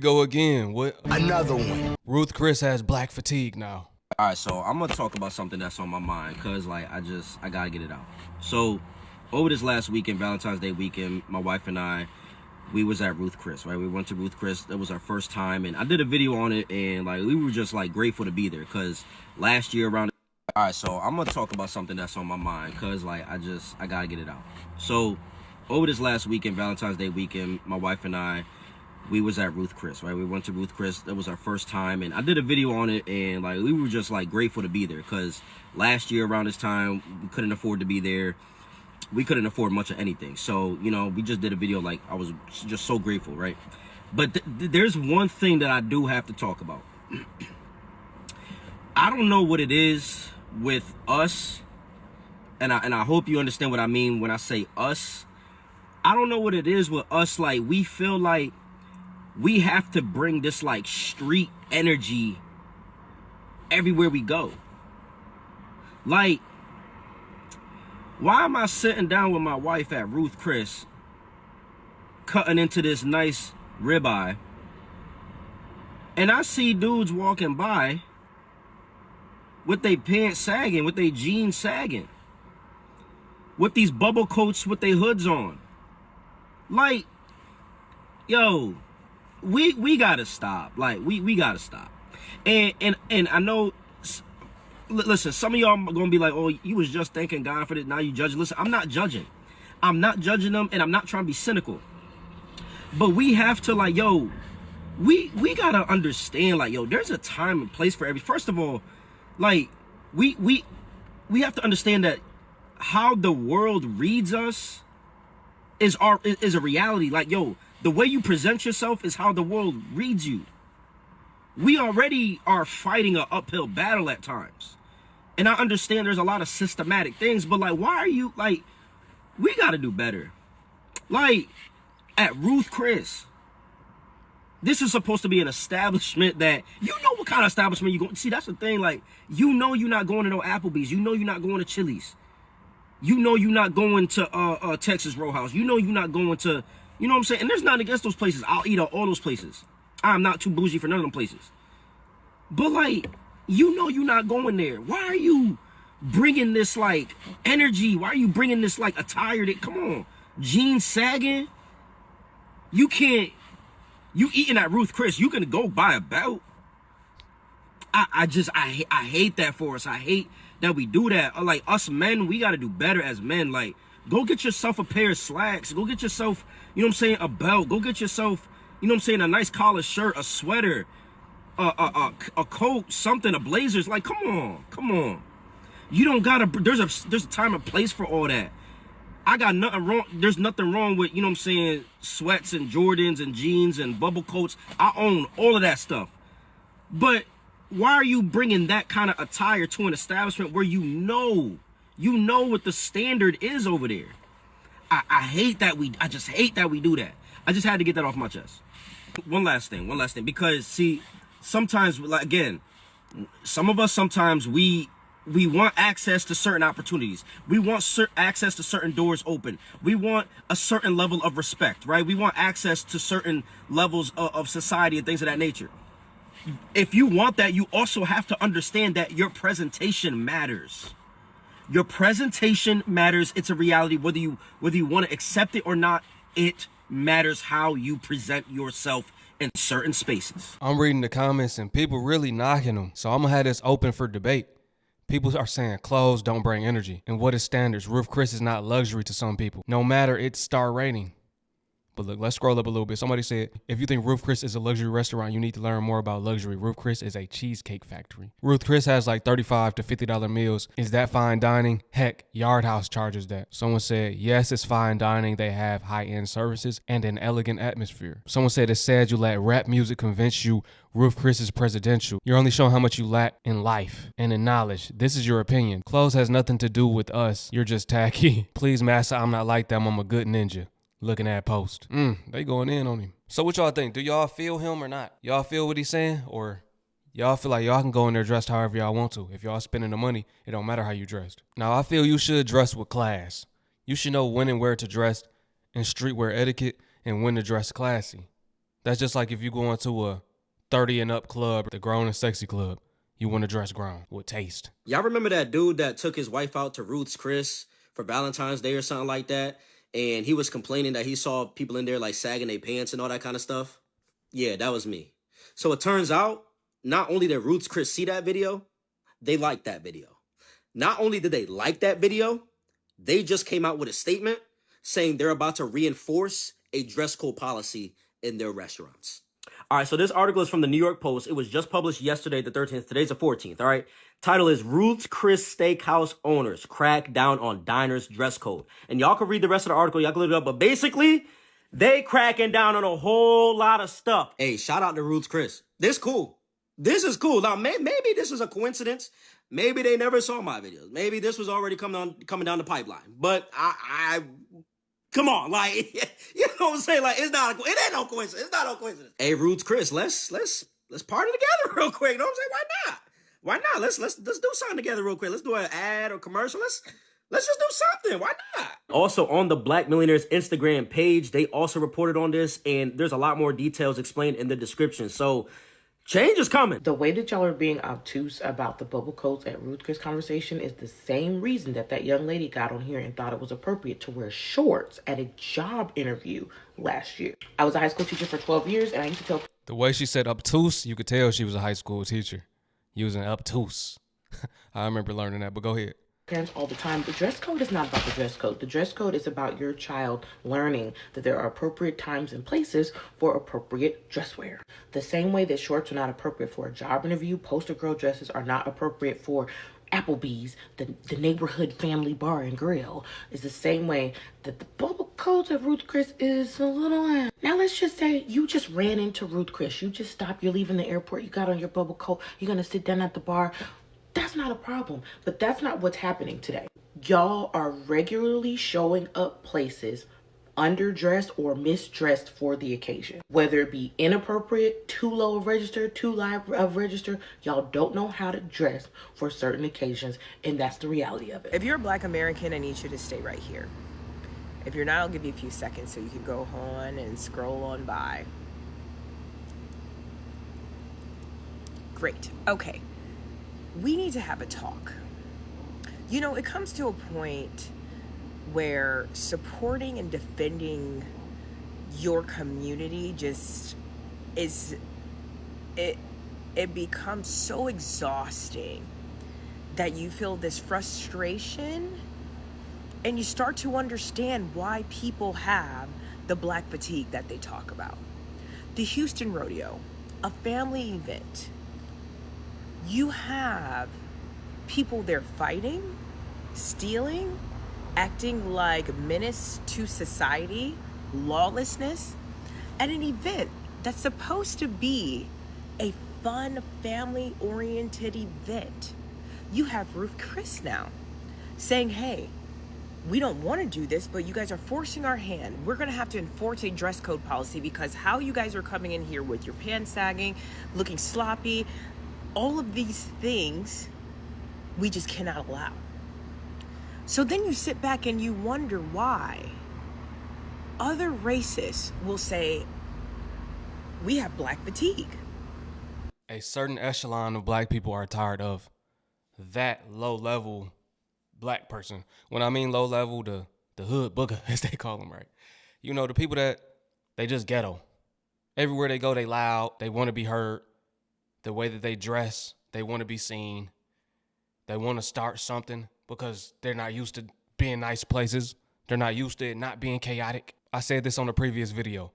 go again. What? Another one. Ruth Chris has black fatigue now. All right, so I'm gonna talk about something that's on my mind, cause like I gotta get it out. So over this last weekend, Valentine's Day weekend, my wife and I, we was at Ruth Chris, right? We went to Ruth Chris. That was our first time, and I did a video on it, and like we were just like grateful to be there, cause last year around. All right, so I'm gonna talk about something that's on my mind, cause like I gotta get it out. So over this last weekend, Valentine's Day weekend, my wife and I, we was at Ruth Chris, right? We went to Ruth Chris. That was our first time, and I did a video on it, and like we were just like grateful to be there, because last year around this time we couldn't afford to be there. We couldn't afford much of anything, so you know, we just did a video. Like I was just so grateful, right? But there's one thing that I do have to talk about. I don't know what it is with us, and I hope you understand what I mean when I say us. I don't know what it is with us. Like we feel like we have to bring this like street energy everywhere we go. Like, why am I sitting down with my wife at Ruth Chris, cutting into this nice ribeye, and I see dudes walking by with their pants sagging, with their jeans sagging, with these bubble coats with their hoods on? Like, yo, we gotta stop. Like we gotta stop. And I know, listen, some of y'all are gonna be like, oh, you was just thanking God for this, now you judging. Listen, I'm not judging them, and I'm not trying to be cynical, but we have to, like, yo, we gotta understand, like, yo, there's a time and place for every. First of all, like we have to understand that how the world reads us is a reality. Like, yo, the way you present yourself is how the world reads you. We already are fighting an uphill battle at times. And I understand there's a lot of systematic things, but like, why are you, like, we got to do better. Like, at Ruth Chris, this is supposed to be an establishment that, you know what kind of establishment you going. See, that's the thing. Like, you know you're not going to no Applebee's. You know you're not going to Chili's. You know you're not going to Texas Roadhouse. You know you're not going to, you know what I'm saying? And there's nothing against those places. I'll eat at all those places. I'm not too bougie for none of them places. But like, you know you're not going there. Why are you bringing this like energy? Why are you bringing this like attire that, come on, jeans sagging? You can't, you eating at Ruth Chris, you can go buy a belt. I hate that for us. I hate that we do that. Like, us men, we got to do better as men. Like, go get yourself a pair of slacks. Go get yourself, you know what I'm saying, a belt. Go get yourself, you know what I'm saying, a nice collar shirt, a sweater, a coat, something, a blazers. Like, come on. You don't gotta, there's a time and place for all that. I got nothing wrong. There's nothing wrong with, you know what I'm saying, sweats and Jordans and jeans and bubble coats. I own all of that stuff. But why are you bringing that kind of attire to an establishment where you know what the standard is over there? I hate that I just hate that we do that. I just had to get that off my chest. One last thing, because see, sometimes, like, again, some of us, sometimes we want access to certain opportunities. We want access to certain doors open. We want a certain level of respect, right? We want access to certain levels of society and things of that nature. If you want that, you also have to understand that your presentation matters. Your presentation matters. It's a reality. Whether you want to accept it or not, it matters how you present yourself in certain spaces. I'm reading the comments and people really knocking them. So I'm going to have this open for debate. People are saying clothes don't bring energy. And what is standards? Ruth Chris is not luxury to some people, no matter its star rating. But look, let's scroll up a little bit. Somebody said, if you think Ruth Chris is a luxury restaurant, you need to learn more about luxury. Ruth Chris is a cheesecake factory. Ruth Chris has like $35 to $50 meals. Is that fine dining? Heck, Yard House charges that. Someone said, yes, it's fine dining. They have high-end services and an elegant atmosphere. Someone said, it's sad you let rap music convince you Ruth Chris is presidential. You're only showing how much you lack in life and in knowledge. This is your opinion. Clothes has nothing to do with us. You're just tacky. Please, master, I'm not like them. I'm a good ninja. Looking at post. They going in on him. So what y'all think? Do y'all feel him or not? Y'all feel what he's saying? Or y'all feel like y'all can go in there dressed however y'all want to? If y'all spending the money, it don't matter how you dressed. Now, I feel you should dress with class. You should know when and where to dress in streetwear etiquette and when to dress classy. That's just like if you go into a 30 and up club, the grown and sexy club. You want to dress grown with taste. Y'all remember that dude that took his wife out to Ruth's Chris for Valentine's Day or something like that? And he was complaining that he saw people in there like sagging their pants and all that kind of stuff? Yeah, that was me. So it turns out, not only did Ruth's Chris see that video, they liked that video. Not only did they like that video, they just came out with a statement saying they're about to reinforce a dress code policy in their restaurants. All right, so this article is from the New York Post. It was just published yesterday, the 13th. Today's the 14th, all right? Title is Ruth's Chris Steakhouse Owners Crack Down on Diners Dress Code. And y'all can read the rest of the article. Y'all can look it up. But basically, they cracking down on a whole lot of stuff. Hey, shout out to Ruth's Chris. This cool. This is cool. Now, maybe this is a coincidence. Maybe they never saw my videos. Maybe this was already coming down the pipeline. But I come on, like, you know what I'm saying? Like, it ain't no coincidence. It's not no coincidence. Hey, Ruth's Chris, let's party together real quick. You know what I'm saying? Why not? Why not? Let's do something together real quick. Let's do an ad or commercial. Let's just do something. Why not? Also, on the Black Millionaires Instagram page, they also reported on this, and there's a lot more details explained in the description. So, change is coming. The way that y'all are being obtuse about the bubble coats at Ruth Chris conversation is the same reason that young lady got on here and thought it was appropriate to wear shorts at a job interview last year. I was a high school teacher for 12 years, and I used to tell... The way she said obtuse, you could tell she was a high school teacher. Using obtuse. I remember learning that, but go ahead. Parents all the time, the dress code is not about the dress code. The dress code is about your child learning that there are appropriate times and places for appropriate dress wear. The same way that shorts are not appropriate for a job interview, poster girl dresses are not appropriate for Applebee's, the neighborhood family bar and grill, is the same way that the bubble coats at Ruth Chris is a little... Now let's just say you just ran into Ruth Chris. You just stopped, you're leaving the airport, you got on your bubble coat, you're going to sit down at the bar. That's not a problem, but that's not what's happening today. Y'all are regularly showing up places underdressed or misdressed for the occasion. Whether it be inappropriate, too low of register, too high of register, y'all don't know how to dress for certain occasions, and that's the reality of it. If you're a Black American, I need you to stay right here. If you're not, I'll give you a few seconds so you can go on and scroll on by. Great. Okay. We need to have a talk. You know, it comes to a point where supporting and defending your community just is, it becomes so exhausting that you feel this frustration and you start to understand why people have the Black fatigue that they talk about. The Houston Rodeo, a family event. You have people there fighting, stealing, acting like menace to society, lawlessness, at an event that's supposed to be a fun, family-oriented event. You have Ruth Chris now saying, hey, we don't want to do this, but you guys are forcing our hand. We're going to have to enforce a dress code policy because how you guys are coming in here with your pants sagging, looking sloppy, all of these things we just cannot allow. So then you sit back and you wonder why other races will say, we have Black fatigue. A certain echelon of Black people are tired of that low-level Black person. When I mean low-level, the hood booger, as they call them, right? You know, the people that, they just ghetto. Everywhere they go, they loud. They want to be heard. The way that they dress, they want to be seen. They want to start something because they're not used to being nice places. They're not used to it not being chaotic. I said this on the previous video.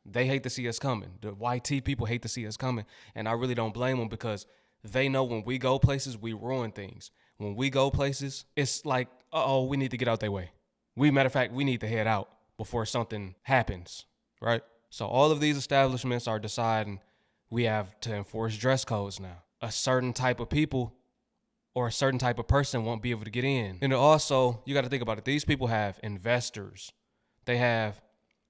They hate to see us coming. The YT people hate to see us coming. And I really don't blame them because they know when we go places, we ruin things. When we go places, it's like, uh-oh, we need to get out their way. Matter of fact, we need to head out before something happens, right? So all of these establishments are deciding we have to enforce dress codes now. A certain type of people or a certain type of person won't be able to get in. And also, you got to think about it. These people have investors. They have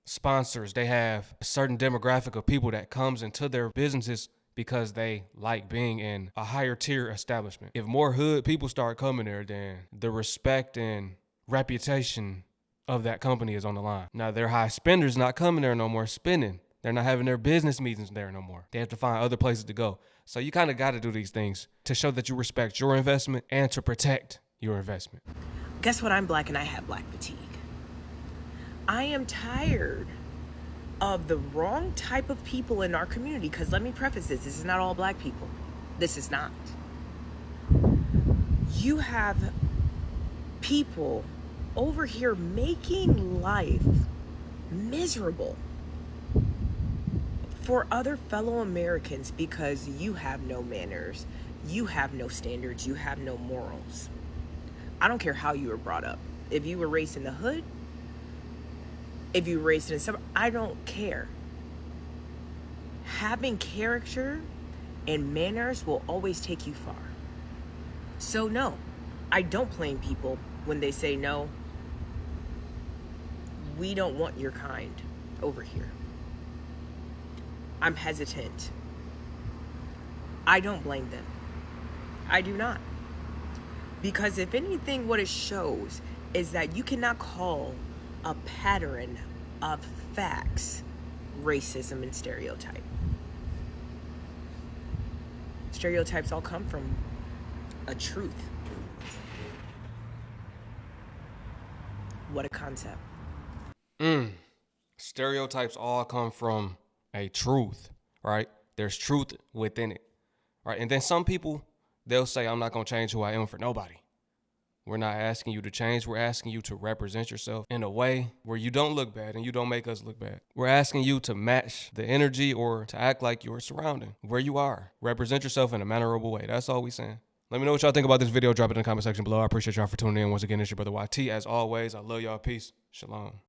sponsors. They have a certain demographic of people that comes into their businesses because they like being in a higher tier establishment. If more hood people start coming there, then the respect and reputation of that company is on the line. Now, their high spenders not coming there no more spending. They're not having their business meetings there no more. They have to find other places to go. So you kind of got to do these things to show that you respect your investment and to protect your investment. Guess what? I'm Black and I have Black fatigue. I am tired of the wrong type of people in our community, because let me preface this is not all Black people. This is not. You have people over here making life miserable for other fellow Americans because you have no manners, you have no standards, you have no morals. I don't care how you were brought up. If you were raised in the hood, if you were raised in some, I don't care. Having character and manners will always take you far. So no, I don't blame people when they say, no, we don't want your kind over here. I'm hesitant. I don't blame them. I do not. Because if anything, what it shows is that you cannot call a pattern of facts racism and stereotype. Stereotypes all come from a truth. What a concept. Stereotypes all come from a truth, right? There's truth within it, right? And then some people, they'll say, I'm not going to change who I am for nobody. We're not asking you to change. We're asking you to represent yourself in a way where you don't look bad and you don't make us look bad. We're asking you to match the energy or to act like you're surrounding where you are. Represent yourself in a mannerable way. That's all we saying. Let me know what y'all think about this video. Drop it in the comment section below. I appreciate y'all for tuning in. Once again, it's your brother YT. As always, I love y'all. Peace. Shalom.